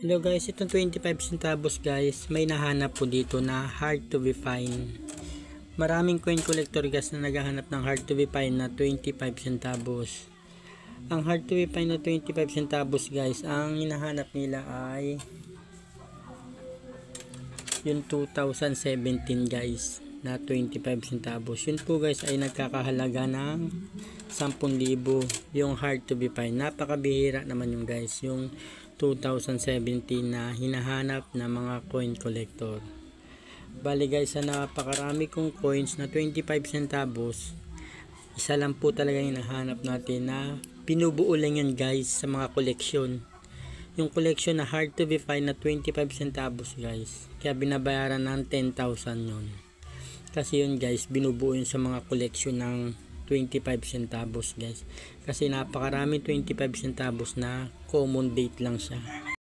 Hello guys, itong 25 centavos guys, may nahanap po dito na hard to be find. Maraming coin collector guys na naghahanap ng hard to be find na 25 centavos. Ang hard to be find na 25 centavos guys, ang hinahanap nila ay yung 2017 guys na 25 centavos. Yun po guys ay nagkakahalaga ng 10,000 yung hard to be find. Napakabihira naman yung guys, yung 2017 na hinahanap na mga coin collector. Bali guys, sa napakarami kong coins na 25 centavos, isa lang po talaga yung hinahanap natin na pinubuo lang yan guys sa mga koleksyon. Yung collection na hard to be find na 25 centavos guys, kaya binabayaran ng 10,000 yun. Kasi yun guys, binubuo yun sa mga koleksyon ng 25 centavos guys. Kasi napakarami 25 centavos na common date lang siya.